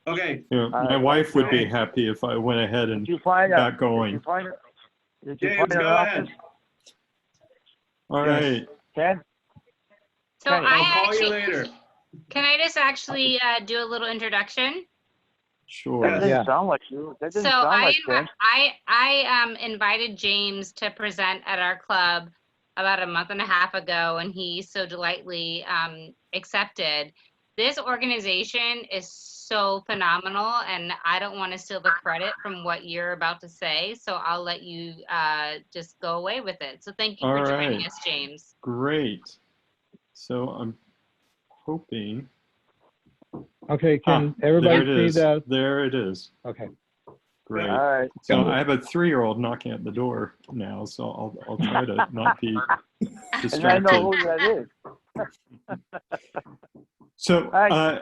Okay. You know, my wife would be happy if I went ahead and got going. Did you find James, an go office? ahead. All Yes. right. Ken? So Okay. I'll I call you actually, later. can I just actually do a little introduction? Sure. That doesn't Yeah. sound like you. That doesn't So sound like Ken. I invited James to present at our club about a month and a half ago, and he so delightfully accepted. This organization is so phenomenal, and I don't want to steal the credit from what you're about to say, so I'll let you just go away with it. So thank you All for joining right. us, James. Great. So I'm hoping. Okay, can everybody there it see is. the? There it is. Okay. Great. All right. So I have a 3-year-old knocking at the door now, so I'll try to not be And I distracted. know who that is. So All right,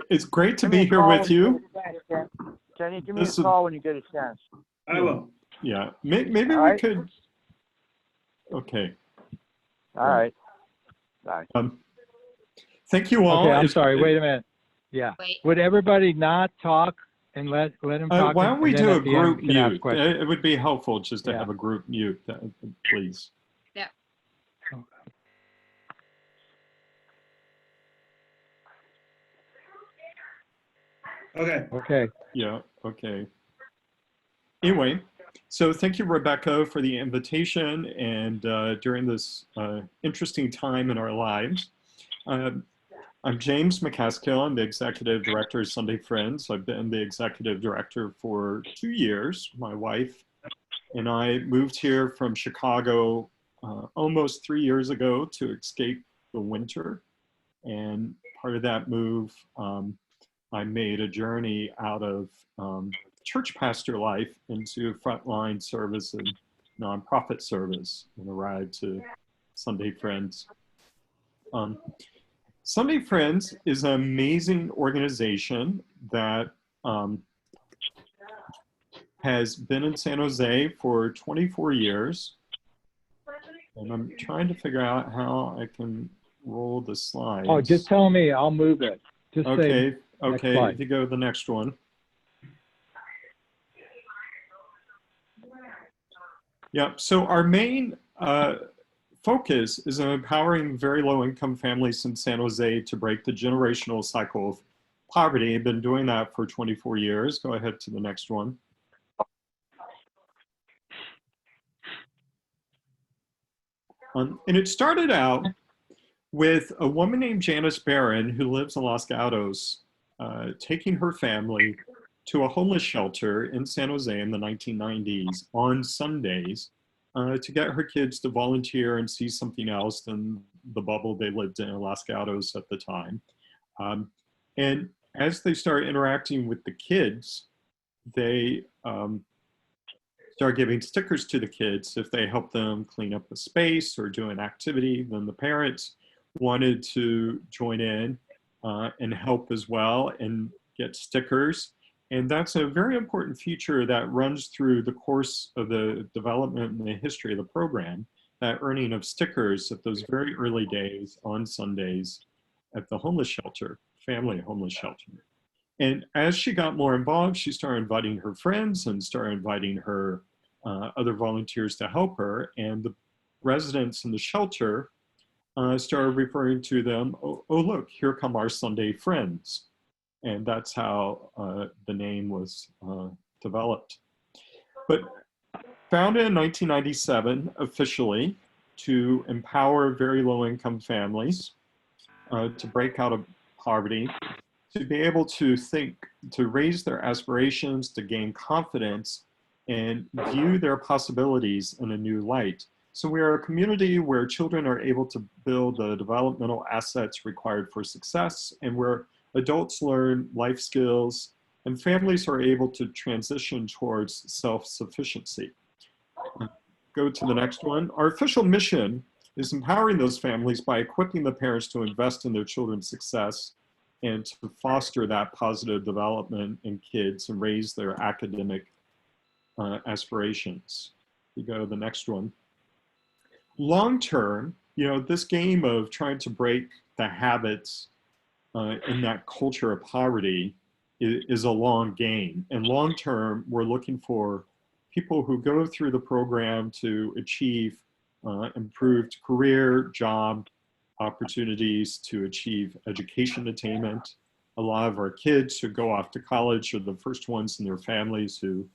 it's great to give me be a here call with when you. get a chance, Ken. Can you give me a This is- call when you get a chance? I will. Yeah, maybe All we right. could. Okay. All right. Bye. Thank you all. Okay, I'm It's- sorry. Wait a minute. Yeah. Wait. Would everybody not talk and let him talk? why don't we and then do a at the end group we can ask mute? questions? It would be helpful just to Yeah. have a group mute, please. Yeah. Okay. Okay. Yeah, okay. Anyway, so thank you, Rebecca, for the invitation and during this interesting time in our lives. I'm James McCaskill. I'm the Executive Director of Sunday Friends. I've been the Executive Director for 2 years. My wife and I moved here from Chicago almost 3 years ago to escape the winter. And part of that move, I made a journey out of church pastor life into frontline service and nonprofit service and arrived to Sunday Friends. Sunday Friends is an amazing organization that has been in San Jose for 24 years. And I'm trying to figure out how I can roll the slides. Oh, just tell me. I'll move it. Just Okay, say okay, slide. if you go to the next one. Yeah, so our main focus is on empowering very low-income families in San Jose to break the generational cycle of poverty. I've been doing that for 24 years. Go ahead to the next one. And it started out with a woman named Janice Barron, who lives in Los Gatos, taking her family to a homeless shelter in San Jose in the 1990s on Sundays to get her kids to volunteer and see something else than the bubble they lived in Los Gatos at the time. And as they started interacting with the kids, they start giving stickers to the kids if they help them clean up a space or do an activity. Then the parents wanted to join in and help as well and get stickers. And that's a very important feature that runs through the course of the development and the history of the program, that earning of stickers at those very early days on Sundays at the homeless shelter, family homeless shelter. And as she got more involved, she started inviting her friends and started inviting her other volunteers to help her. And the residents in the shelter started referring to them, oh, look, here come our Sunday friends. And that's how the name was developed. But founded in 1997 officially to empower very low-income families to break out of poverty, to be able to think, to raise their aspirations, to gain confidence, and view their possibilities in a new light. So we are a community where children are able to build the developmental assets required for success, and where adults learn life skills, and families are able to transition towards self-sufficiency. Go to the next one. Our official mission is empowering those families by equipping the parents to invest in their children's success and to foster that positive development in kids and raise their academic aspirations. You go to the next one. Long term, you know, this game of trying to break the habits in that culture of poverty is a long game. And long term, we're looking for people who go through the program to achieve improved career, job opportunities, to achieve education attainment. A lot of our kids who go off to college are the first ones in their families who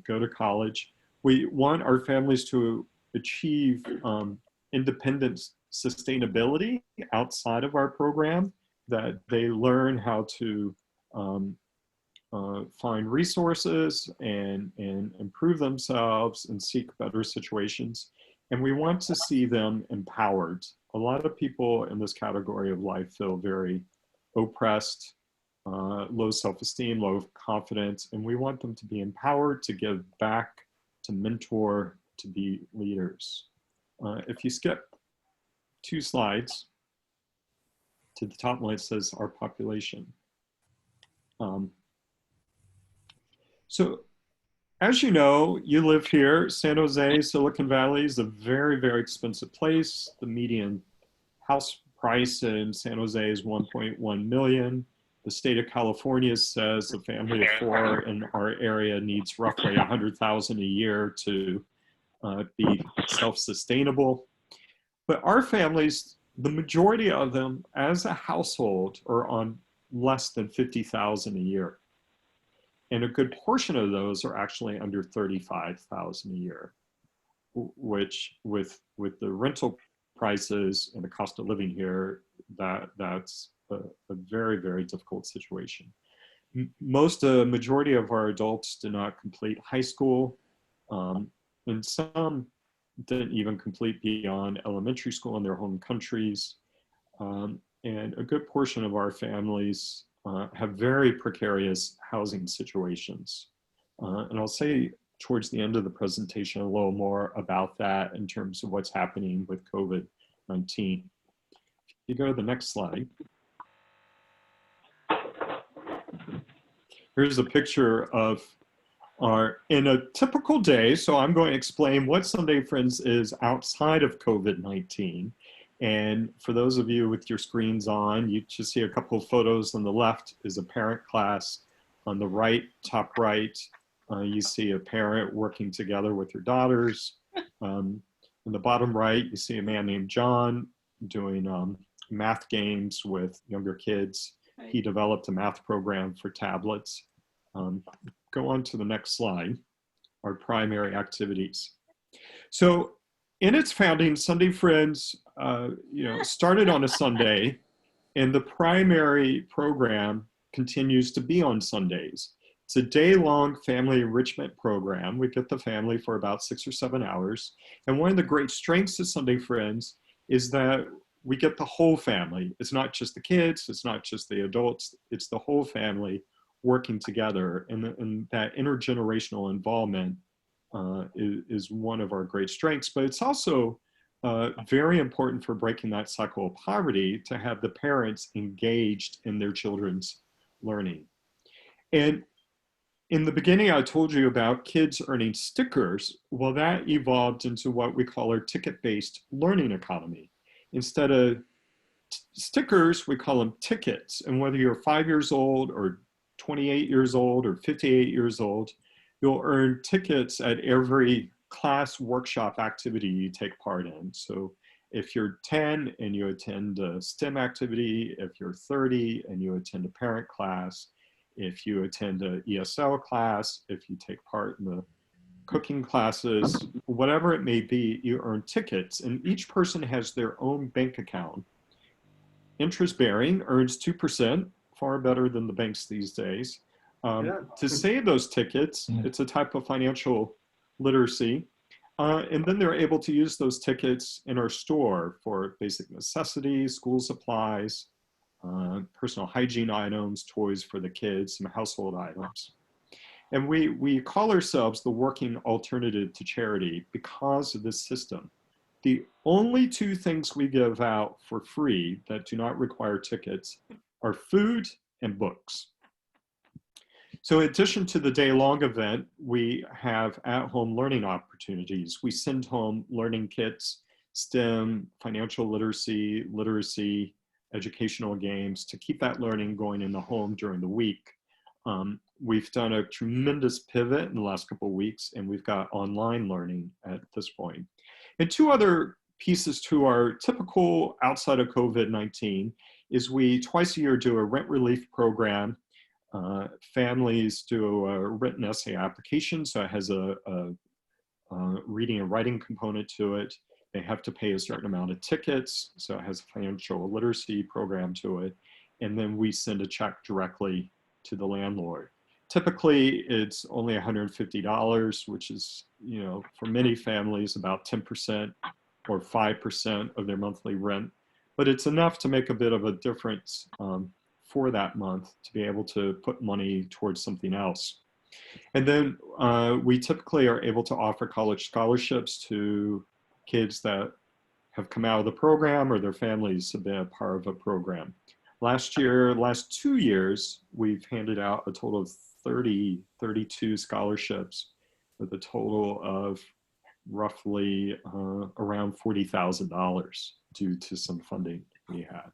go to college. We want our families to achieve independent sustainability outside of our program, that they learn how to find resources and improve themselves and seek better situations. And we want to see them empowered. A lot of people in this category of life feel very oppressed, low self-esteem, low confidence, and we want them to be empowered, to give back, to mentor, to be leaders. If you skip 2 slides to the top one, it says our population. So as you know, you live here. San Jose, Silicon Valley is a very, very expensive place. The median house price in San Jose is 1.1 million. The state of California says a family of 4 in our area needs roughly 100,000 a year to be self-sustainable. But our families, the majority of them as a household are on less than 50,000 a year. And a good portion of those are actually under 35,000 a year, which with the rental prices and the cost of living here, that's a very, very difficult situation. Majority of our adults did not complete high school, and some didn't even complete beyond elementary school in their home countries. And a good portion of our families have very precarious housing situations. And I'll say towards the end of the presentation a little more about that in terms of what's happening with COVID-19. If you go to the next slide. Here's a picture of in a typical day. So I'm going to explain what Sunday Friends is outside of COVID-19. And for those of you with your screens on, you just see a couple of photos. On the left is a parent class. On the right, top right, you see a parent working together with your daughters. In the bottom right, you see a man named John doing math games with younger kids. He developed a math program for tablets. Go on to the next slide, our primary activities. So in its founding, Sunday Friends started on a Sunday, and the primary program continues to be on Sundays. It's a day-long family enrichment program. We get the family for about 6 or 7 hours. And one of the great strengths of Sunday Friends is that we get the whole family. It's not just the kids, it's not just the adults, it's the whole family working together. And that intergenerational involvement is one of our great strengths, but it's also very important for breaking that cycle of poverty to have the parents engaged in their children's learning. And in the beginning, I told you about kids earning stickers. Well, that evolved into what we call our ticket-based learning economy. Instead of stickers, we call them tickets. And whether you're 5 years old or 28 years old or 58 years old, you'll earn tickets at every class, workshop, activity you take part in. So if you're 10 and you attend a STEM activity, if you're 30 and you attend a parent class, if you attend an ESL class, if you take part in the cooking classes, whatever it may be, you earn tickets, and each person has their own bank account. Interest bearing, earns 2%, far better than the banks these days. To save those tickets, it's a type of financial literacy. And then they're able to use those tickets in our store for basic necessities, school supplies, personal hygiene items, toys for the kids, and household items. And we call ourselves the working alternative to charity because of this system. The only 2 things we give out for free that do not require tickets are food and books. So in addition to the day-long event, we have at-home learning opportunities. We send home learning kits, STEM, financial literacy, educational games to keep that learning going in the home during the week. we've done a tremendous pivot in the last couple of weeks, and we've got online learning at this point. And two other pieces to our typical outside of COVID-19 is we twice a year do a rent relief program. Families do a written essay application, so it has a reading and writing component to it. They have to pay a certain amount of tickets, so it has a financial literacy program to it. And then we send a check directly to the landlord. Typically, it's only $150, which is, you know, for many families about 10% or 5% of their monthly rent. But it's enough to make a bit of a difference for that month to be able to put money towards something else. And then we typically are able to offer college scholarships to kids that have come out of the program or their families have been a part of a program. Last 2 years, we've handed out a total of 32 scholarships with a total of roughly around $40,000 due to some funding we had.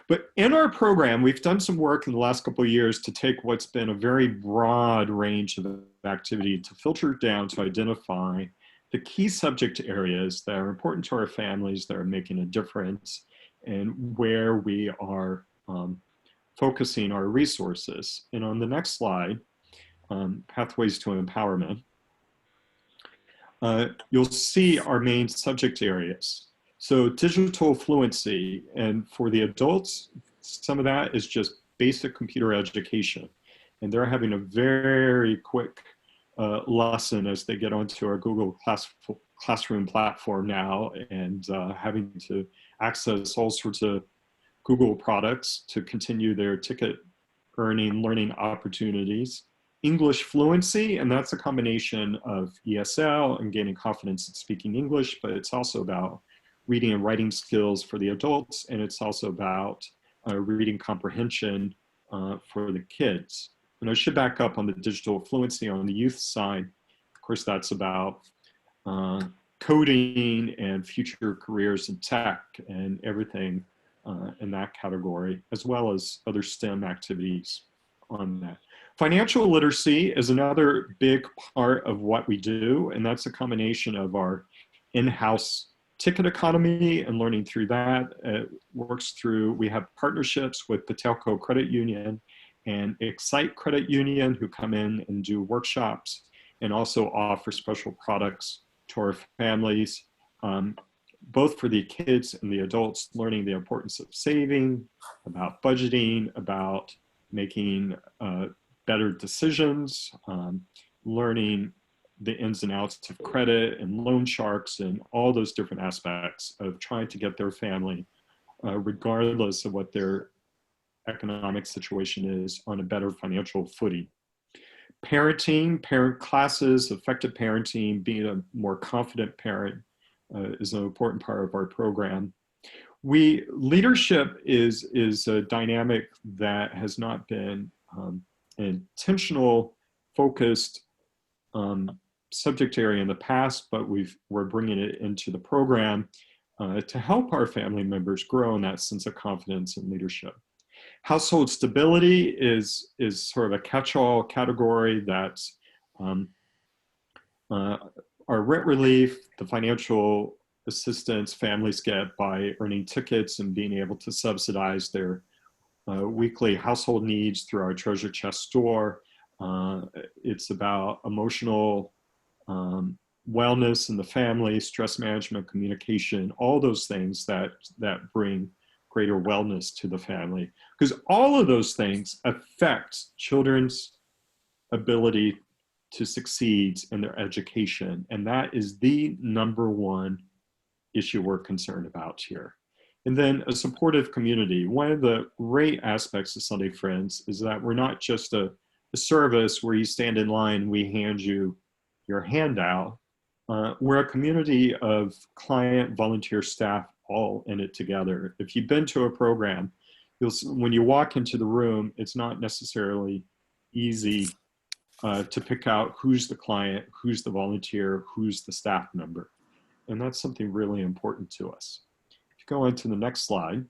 But in our program, we've done some work in the last couple of years to take what's been a very broad range of activity to filter down to identify the key subject areas that are important to our families, that are making a difference, and where we are focusing our resources. And on the next slide, Pathways to Empowerment, you'll see our main subject areas. So digital fluency, and for the adults, some of that is just basic computer education. And they're having a very quick lesson as they get onto our Google Classroom platform now, and having to access all sorts of Google products to continue their ticket earning learning opportunities. English fluency, and that's a combination of ESL and gaining confidence in speaking English, but it's also about reading and writing skills for the adults, and it's also about reading comprehension for the kids. And I should back up on the digital fluency on the youth side. Of course, that's about coding and future careers in tech and everything in that category, as well as other STEM activities on that. Financial literacy is another big part of what we do, and that's a combination of our in-house ticket economy and learning through that. It works through, we have partnerships with Patelco Credit Union and Excite Credit Union, who come in and do workshops and also offer special products to our families, both for the kids and the adults, learning the importance of saving, about budgeting, about making better decisions, learning the ins and outs of credit and loan sharks and all those different aspects of trying to get their family, regardless of what their economic situation is, on a better financial footing. Parenting, parent classes, effective parenting, being a more confident parent is an important part of our program. Leadership is a dynamic that has not been an intentional, focused subject area in the past, but we're bringing it into the program to help our family members grow in that sense of confidence and leadership. Household stability is sort of a catch-all category that's our rent relief, the financial assistance families get by earning tickets and being able to subsidize their weekly household needs through our treasure chest store. It's about emotional wellness in the family, stress management, communication, all those things that bring greater wellness to the family. Because all of those things affect children's ability to succeed in their education. And that is the #1 issue we're concerned about here. And then a supportive community. One of the great aspects of Sunday Friends is that we're not just a service where you stand in line, we hand you your handout. We're a community of client, volunteer, staff, all in it together. If you've been to a program, when you walk into the room, it's not necessarily easy to pick out who's the client, who's the volunteer, who's the staff member. And that's something really important to us. If you go on to the next slide.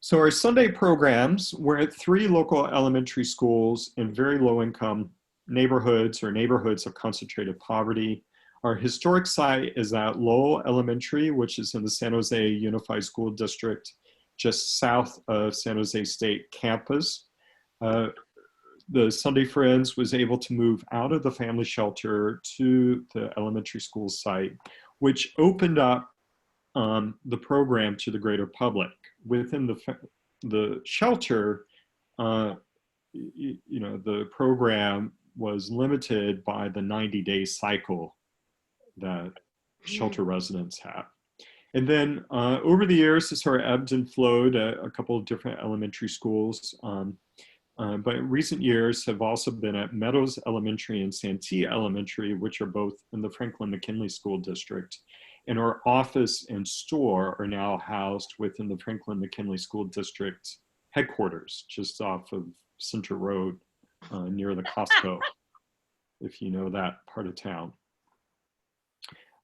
So our Sunday programs, we're at 3 local elementary schools in very low-income neighborhoods or neighborhoods of concentrated poverty. Our historic site is at Lowell Elementary, which is in the San Jose Unified School District, just south of San Jose State campus. The Sunday Friends was able to move out of the family shelter to the elementary school site, which opened up the program to the greater public. Within the shelter, the program was limited by the 90-day cycle that shelter residents have. And then over the years, this sort of ebbed and flowed at a couple of different elementary schools. But in recent years have also been at Meadows Elementary and Santee Elementary, which are both in the Franklin McKinley School District. And our office and store are now housed within the Franklin McKinley School District headquarters, just off of Center Road near the Costco, if you know that part of town.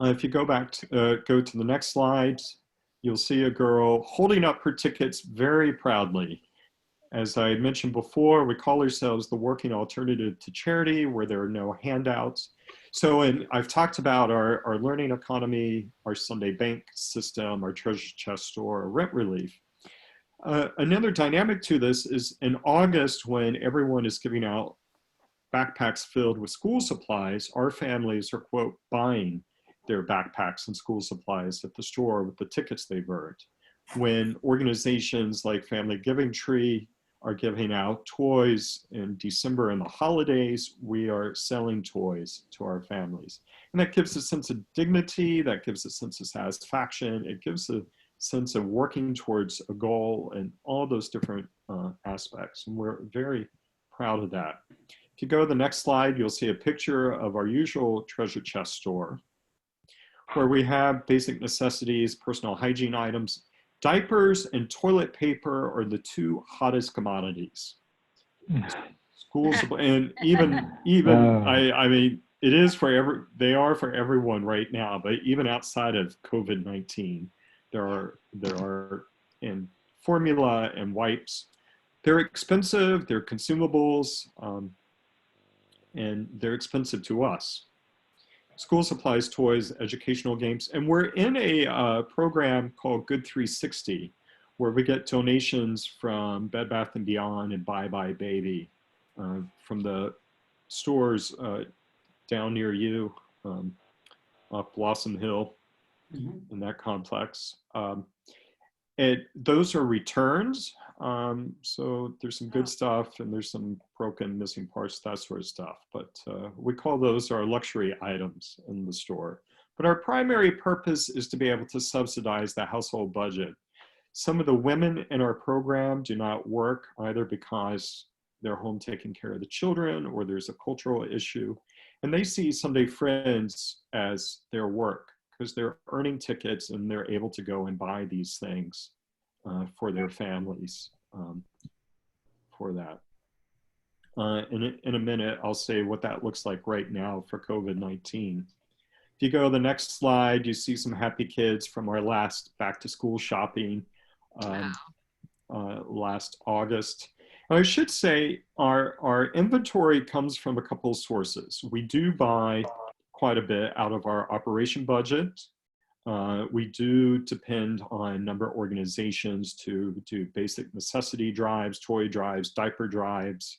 If you go back to, go to the next slide, you'll see a girl holding up her tickets very proudly. As I mentioned before, we call ourselves the working alternative to charity, where there are no handouts. So I've talked about our learning economy, our Sunday bank system, our treasure chest store, our rent relief. Another dynamic to this is in August, when everyone is giving out backpacks filled with school supplies, our families are, quote, buying their backpacks and school supplies at the store with the tickets they've earned. When organizations like Family Giving Tree are giving out toys in December and the holidays, we are selling toys to our families. And that gives a sense of dignity, that gives a sense of satisfaction, it gives a sense of working towards a goal and all those different aspects. And we're very proud of that. If you go to the next slide, you'll see a picture of our usual treasure chest store, where we have basic necessities, personal hygiene items. Diapers and toilet paper are the 2 hottest commodities. Schools, and even I mean, it is for they are for everyone right now, but even outside of COVID-19, there are and formula and wipes. They're expensive, they're consumables, and they're expensive to us. School supplies, toys, educational games, and we're in a program called Good 360, where we get donations from Bed Bath & Beyond and Bye Bye Baby, from the stores down near you, off Blossom Hill, in that complex. Those are returns, so there's some good stuff and there's some broken, missing parts, that sort of stuff. But we call those our luxury items in the store. But our primary purpose is to be able to subsidize the household budget. Some of the women in our program do not work either because they're home taking care of the children or there's a cultural issue. And they see Sunday Friends as their work, because they're earning tickets and they're able to go and buy these things for their families for that. In a minute, I'll say what that looks like right now for COVID-19. If you go to the next slide, you see some happy kids from our last back to school shopping last August. And I should say our inventory comes from a couple of sources. We do buy quite a bit out of our operation budget. We do depend on a number of organizations to do basic necessity drives, toy drives, diaper drives,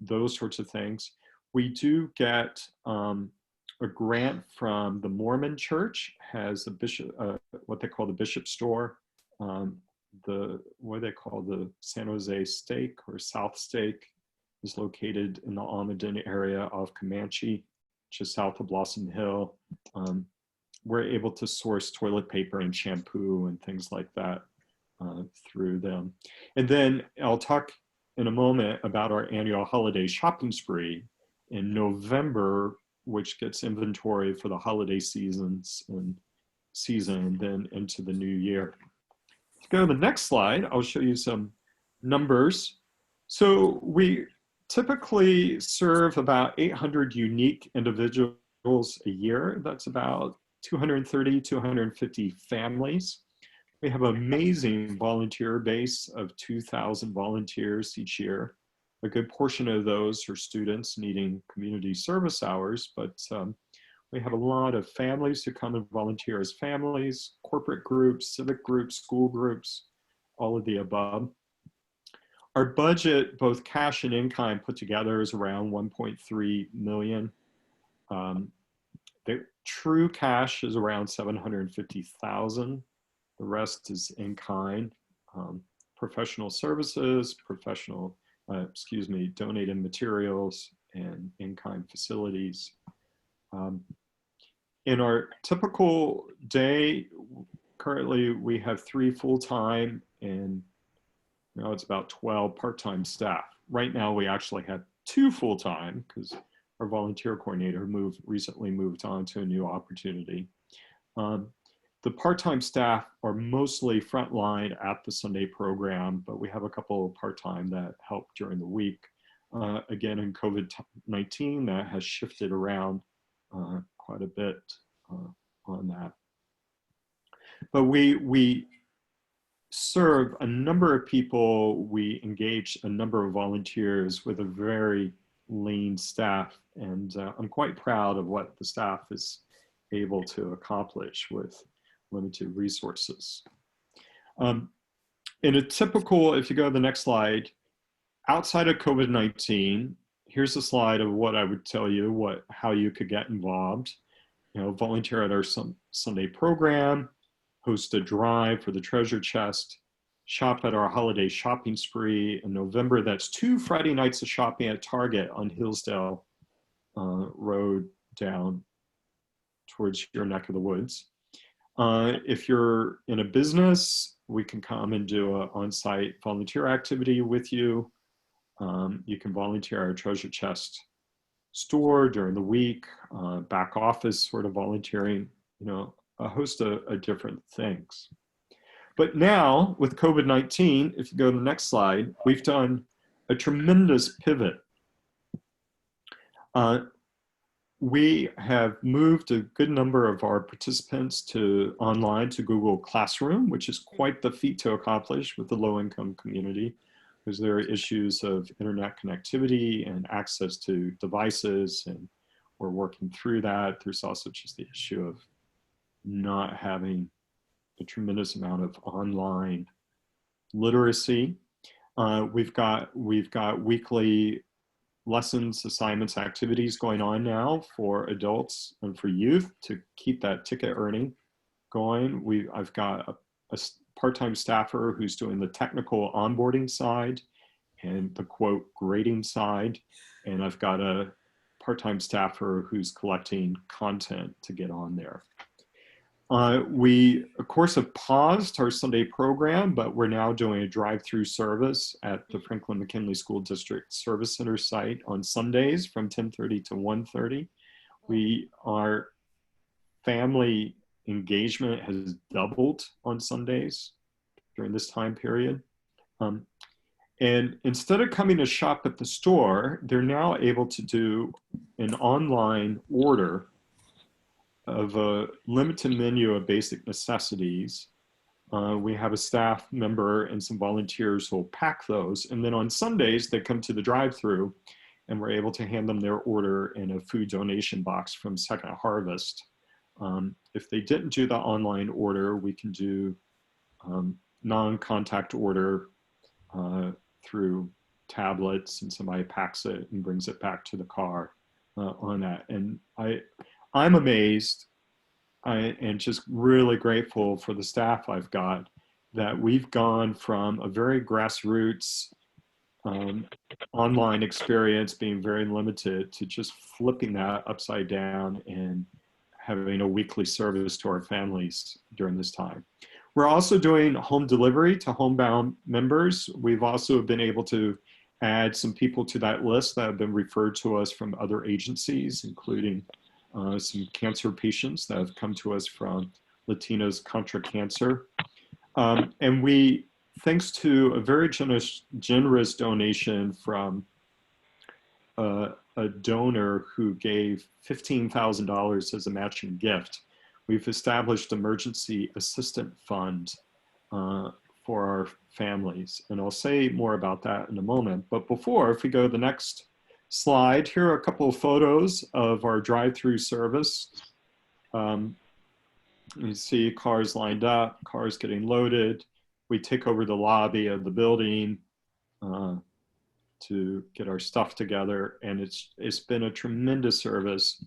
those sorts of things. We do get a grant from the Mormon Church, has a bishop, what they call the Bishop Store, what they call the San Jose Steak or South Steak is located in the Almaden area of Comanche, just south of Blossom Hill. We're able to source toilet paper and shampoo and things like that through them. And then I'll talk in a moment about our annual holiday shopping spree in November, which gets inventory for the holiday season and then into the new year. To go to the next slide, I'll show you some numbers. So we typically serve about 800 unique individuals a year. That's about 230, 250 families. We have an amazing volunteer base of 2,000 volunteers each year. A good portion of those are students needing community service hours, but we have a lot of families who come and volunteer as families, corporate groups, civic groups, school groups, all of the above. Our budget, both cash and in-kind put together, is around 1.3 million. The true cash is around 750,000. The rest is in-kind, professional services, donated materials, and in-kind facilities. In our typical day, currently we have 3 full-time and now it's about 12 part-time staff. Right now we actually have 2 full-time because our volunteer coordinator recently moved on to a new opportunity. The part-time staff are mostly frontline at the Sunday program, but we have a couple of part-time that help during the week. Again, in COVID-19, that has shifted around quite a bit on that. But we serve a number of people. We engage a number of volunteers with a very lean staff, and I'm quite proud of what the staff is able to accomplish with limited resources. In a typical, if you go to the next slide, outside of COVID-19, here's a slide of what I would tell you, how you could get involved. You know, volunteer at our Sunday program, host a drive for the treasure chest, shop at our holiday shopping spree. In November, that's 2 Friday nights of shopping at Target on Hillsdale Road down towards your neck of the woods. If you're in a business, we can come and do an on-site volunteer activity with you. You can volunteer at our treasure chest store during the week, back office sort of volunteering, you know, a host of different things. But now with COVID-19, if you go to the next slide, we've done a tremendous pivot. We have moved a good number of our participants to online to Google Classroom, which is quite the feat to accomplish with the low-income community, because there are issues of internet connectivity and access to devices, and we're working through that. There's also just the issue of not having a tremendous amount of online literacy. We've got weekly lessons, assignments, activities going on now for adults and for youth to keep that ticket earning going. I've got a part-time staffer who's doing the technical onboarding side and the quote grading side. And I've got a part-time staffer who's collecting content to get on there. We, of course, have paused our Sunday program, but we're now doing a drive-through service at the Franklin McKinley School District Service Center site on Sundays from 10:30 to 1:30. Our family engagement has doubled on Sundays during this time period. And instead of coming to shop at the store, they're now able to do an online order of a limited menu of basic necessities. We have a staff member and some volunteers who will pack those. And then on Sundays, they come to the drive-through and we're able to hand them their order in a food donation box from Second Harvest. If they didn't do the online order, we can do non-contact order through tablets, and somebody packs it and brings it back to the car on that. And I'm amazed and just really grateful for the staff I've got, that we've gone from a very grassroots online experience being very limited to just flipping that upside down and having a weekly service to our families during this time. We're also doing home delivery to homebound members. We've also been able to add some people to that list that have been referred to us from other agencies, including some cancer patients that have come to us from Latinos Contra Cancer. And we, thanks to a very generous donation from a donor who gave $15,000 as a matching gift, we've established emergency assistant fund for our families. And I'll say more about that in a moment. But before, if we go to the next slide, here are a couple of photos of our drive-through service. You see cars lined up, cars getting loaded. We take over the lobby of the building to get our stuff together. And it's been a tremendous service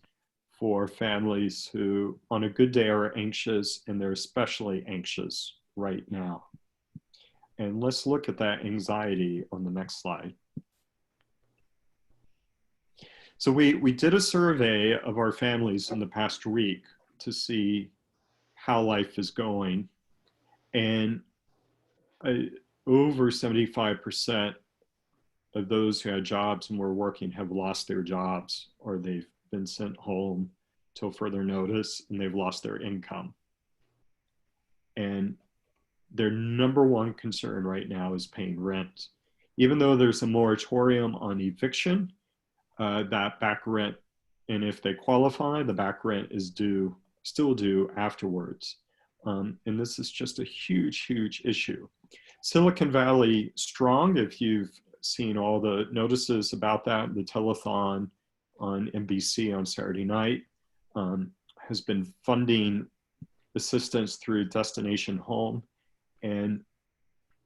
for families who on a good day are anxious, and they're especially anxious right now. And let's look at that anxiety on the next slide. So we did a survey of our families in the past week to see how life is going. And over 75% of those who had jobs and were working have lost their jobs, or they've been sent home till further notice, and they've lost their income. And their number one concern right now is paying rent. Even though there's a moratorium on eviction, that back rent, and if they qualify, the back rent is still due afterwards. And this is just a huge, huge issue. Silicon Valley Strong, if you've seen all the notices about that, the telethon on NBC on Saturday night, has been funding assistance through Destination Home, and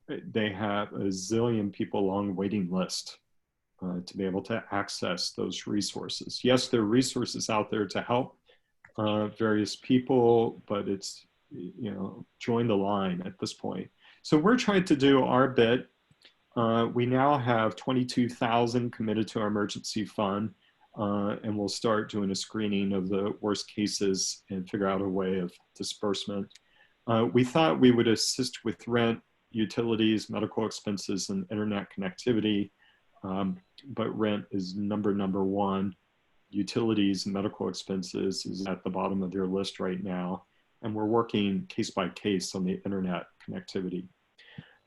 they have a zillion people long waiting list to be able to access those resources. Yes, there are resources out there to help various people, but it's, you know, join the line at this point. So we're trying to do our bit. We now have 22,000 committed to our emergency fund, and we'll start doing a screening of the worst cases and figure out a way of disbursement. We thought we would assist with rent, utilities, medical expenses, and internet connectivity, but rent is number one. Utilities and medical expenses is at the bottom of their list right now, and we're working case by case on the internet connectivity.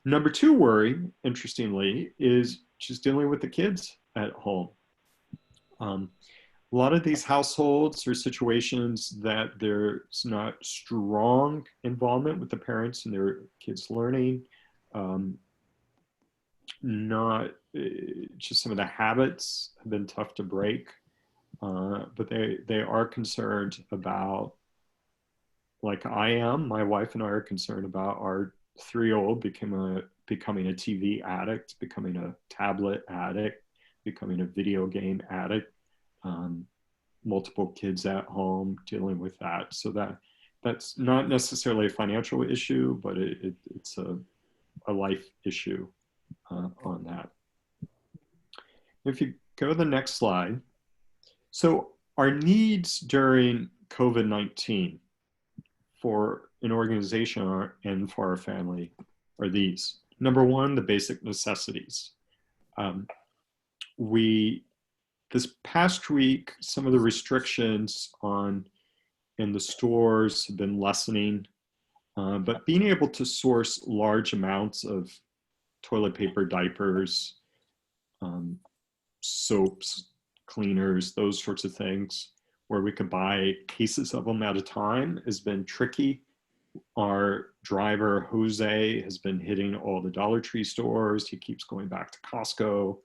Number two worry, interestingly, is just dealing with the kids at home. A lot of these households are situations that there's not strong involvement with the parents and their kids learning. Just some of the habits have been tough to break, but they are concerned about, like I am, my wife and I are concerned about our 3-year-old becoming a TV addict, becoming a tablet addict, becoming a video game addict, multiple kids at home dealing with that. So that's not necessarily a financial issue, but it's a life issue on that. If you go to the next slide. So our needs during COVID-19 for an organization and for our family are these. Number one, the basic necessities. This past week, some of the restrictions in the stores have been lessening, but being able to source large amounts of toilet paper, diapers, soaps, cleaners, those sorts of things, where we could buy cases of them at a time has been tricky. Our driver, Jose, has been hitting all the Dollar Tree stores. He keeps going back to Costco.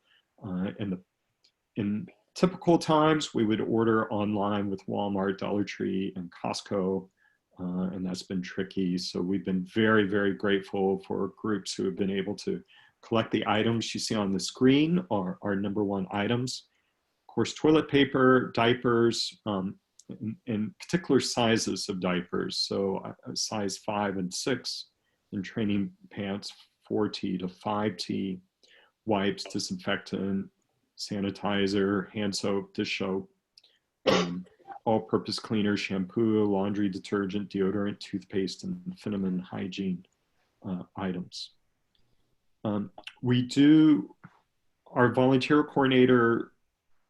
In typical times, we would order online with Walmart, Dollar Tree, and Costco, and that's been tricky. So we've been very, very grateful for groups who have been able to collect the items you see on the screen, are our number one items. Of course, toilet paper, diapers, in particular sizes of diapers. So size 5 and 6, and training pants 4T to 5T, wipes, disinfectant, sanitizer, hand soap, dish soap, all-purpose cleaner, shampoo, laundry detergent, deodorant, toothpaste, and feminine hygiene items. Our volunteer coordinator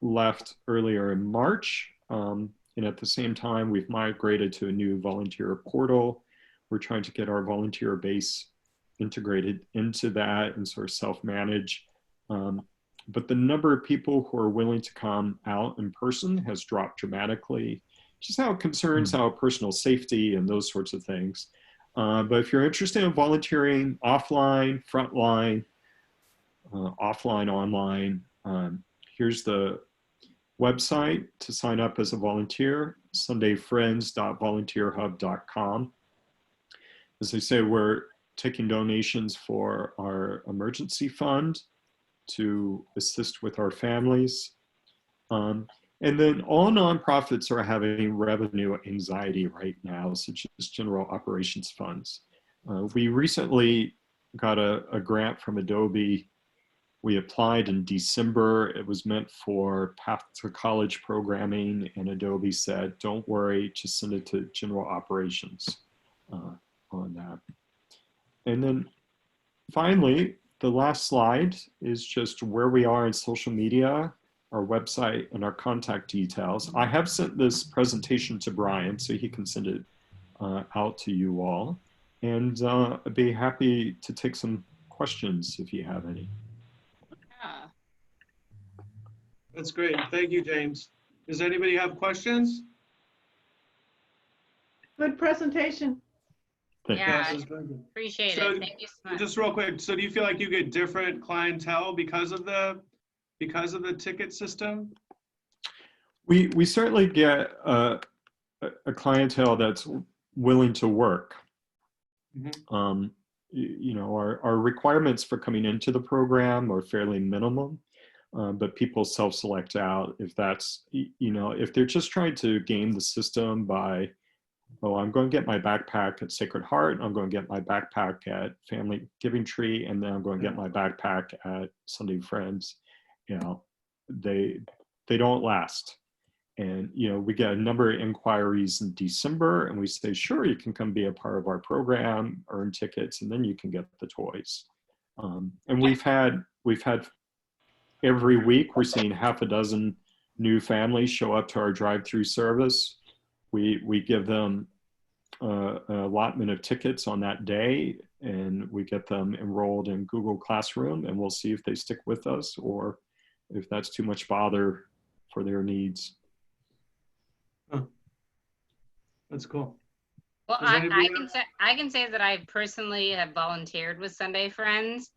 left earlier in March, and at the same time, we've migrated to a new volunteer portal. We're trying to get our volunteer base integrated into that and sort of self-manage. But the number of people who are willing to come out in person has dropped dramatically, just how it concerns our personal safety and those sorts of things. But if you're interested in volunteering offline, frontline, offline, online, here's the website to sign up as a volunteer, sundayfriends.volunteerhub.com. As I say, we're taking donations for our emergency fund to assist with our families. And then all nonprofits are having revenue anxiety right now, such as general operations funds. We recently got a grant from Adobe. We applied in December. It was meant for Path to College programming, and Adobe said, don't worry, just send it to general operations on that. And then finally, the last slide is just where we are in social media, our website, and our contact details. I have sent this presentation to Brian so he can send it out to you all. And I'd be happy to take some questions if you have any. Yeah. That's great. Thank you, James. Does anybody have questions? Good presentation. Yeah, Yes, it's very good. appreciate So, it. Thank you so much. Just real quick, so do you feel like you get different clientele because of the ticket system? We certainly get a clientele that's willing to work. Mhm. You know, our requirements for coming into the program are fairly minimum, but people self-select out if that's, you know, if they're just trying to game the system by, oh, I'm going to get my backpack at Sacred Heart, I'm going to get my backpack at Family Giving Tree, and then I'm going to get my backpack at Sunday Friends. You know, they don't last. And, you know, we get a number of inquiries in December, and we say, sure, you can come be a part of our program, earn tickets, and then you can get the toys. And we've had every week, we're seeing half a dozen new families show up to our drive-through service. We give them an allotment of tickets on that day, and we get them enrolled in Google Classroom, and we'll see if they stick with us or if that's too much bother for their needs. Oh, that's cool. Well, Does anybody else? I can say that I personally have volunteered with Sunday Friends.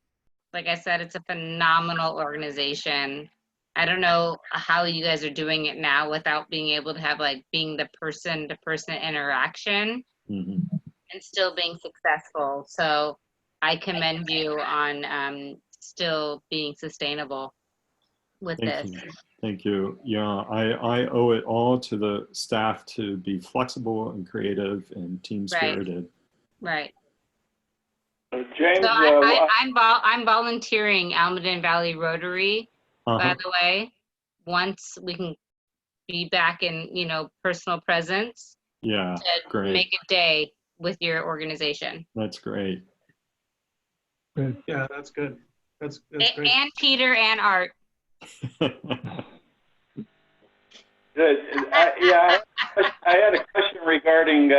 Like I said, it's a phenomenal organization. I don't know how you guys are doing it now without being able to have like being the person-to-person interaction Mm-hmm. and still being successful. So I commend you on still being sustainable with Thank this. you. Thank you. Yeah, I owe it all to the staff to be flexible and creative and team spirited. Right. James, So I'm volunteering Almaden Valley Rotary, by the way, once we can be back in, you know, personal presence Yeah, to great. make a day with your organization. That's great. Good. Yeah, that's good. That's great. And Peter and Art. good. I had a question regarding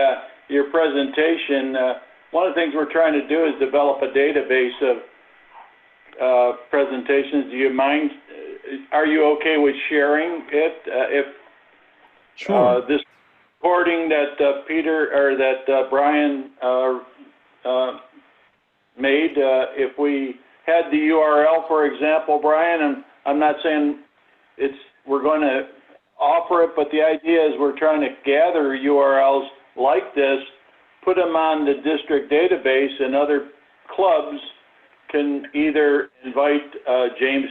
your presentation. One of the things we're trying to do is develop a database of presentations. Do you mind? Are you okay with sharing it? If Sure. this recording that Peter or that Brian made, if we had the URL, for example, Brian, and I'm not saying we're going to offer it, but the idea is we're trying to gather URLs like this, put them on the district database, and other clubs can either invite James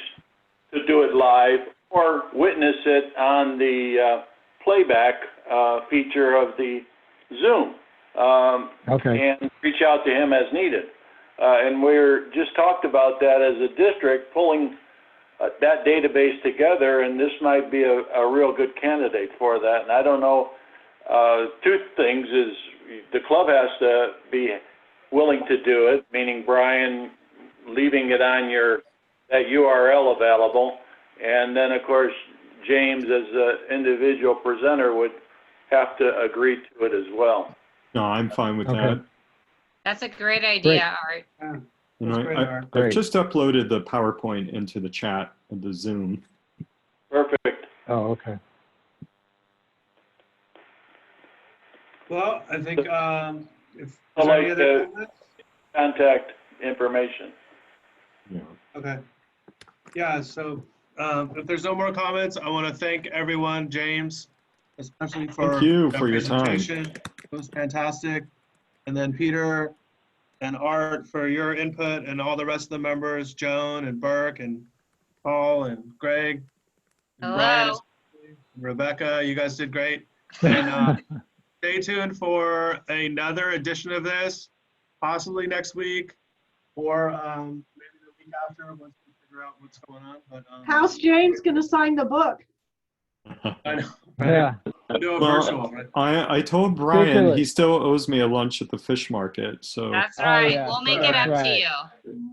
to do it live or witness it on the playback feature of the Zoom. Okay. And reach out to him as needed. And we're just talked about that as a district, pulling that database together, and this might be a real good candidate for that. And I don't know, two things is the club has to be willing to do it, meaning Brian leaving it on that URL available, and then of course James as an individual presenter would have to agree to it as well. No, I'm fine with Okay. that. That's a great idea, Art. Yeah, And that's great, Art. I've Great. just uploaded the PowerPoint into the chat of the Zoom. Perfect. Oh, okay. Well, I think If, is I'd there any like other to- comments? Contact information. Yeah. Okay. Yeah, so if there's no more comments, I want to thank everyone, James, especially for Thank you that for your time. presentation. It was fantastic. And then Peter and Art for your input, and all the rest of the members, Joan and Burke and Paul and Greg. And Brian, Hello. and Rebecca, you guys did great. And stay tuned for another edition of this, possibly next week, or maybe the week after, once we figure out what's going on. But How's James gonna sign the book? I know. Yeah. We'll do a Well, virtual, right? I told Brian Ridiculous. he still owes me a lunch at the fish market. So That's Oh, right. yeah. We'll make That's it up to right. you.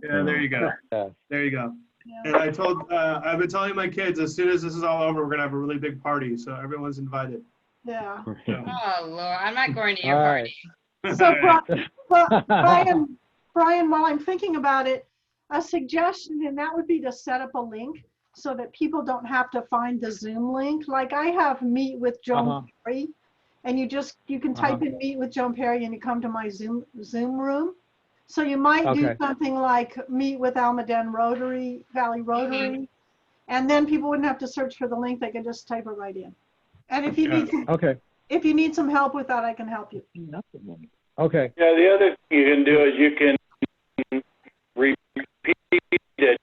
Yeah, there you go. Yeah. There you go. Yeah. And I told, I've been telling my kids, as soon as this is all over, we're gonna have a really big party, so everyone's invited. Yeah. Oh, Lord, I'm not going to your All right. party. So, Brian, while I'm thinking about it, a suggestion, and that would be to set up a link so that people don't have to find the Zoom link. Like I have Meet with Joan Perry, and you can type in Meet with Joan Perry and you come to my Zoom room. So you might do Okay. something like Meet with Almaden Valley Rotary, and then people wouldn't have to search for the link. They can just type it right in. And if you Okay. need some help with that, I can help you. Okay. Yeah, the other thing you can do is you can repeat it.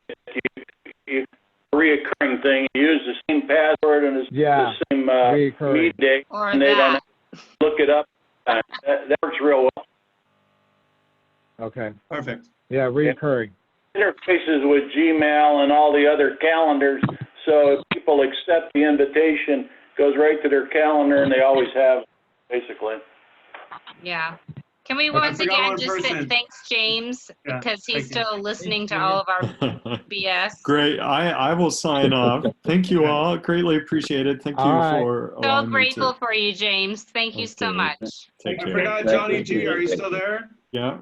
You reoccurring thing. You use the same password and Yeah. the same Reoccurring. meet date, Or and they don't that. look it up. That works real well. Okay. Perfect. Yeah, reoccurring. Interfaces with Gmail and all the other calendars, so if people accept the invitation, goes right to their calendar, and they always have, basically. Yeah. Can we I once forgot again one just say person. thanks, James, Yeah, because he's thank you. still listening to all of our BS. Great. I will sign off. Thank you all. Greatly appreciated. Thank you All right. for So allowing me grateful to. for you, James. Thank you so Okay. much. Take I care. forgot Johnny G. Are you still there? Yeah.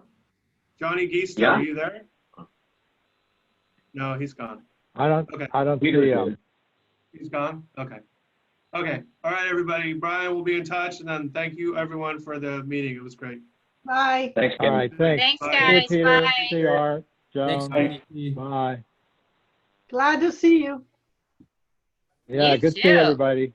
Johnny Geester, Yeah. are you there? No, he's gone. I don't Peter's see him. He's gone? Okay. Okay. All right, everybody. Brian will be in touch, and then thank you, everyone, for the meeting. It was great. Bye. Thanks, All right. Thanks. Thanks, Bye. See you, guys. Peter. Bye. See you, Art. Thanks, Joan. Tony. Bye. Glad to see you. Yeah, You good to see too. everybody.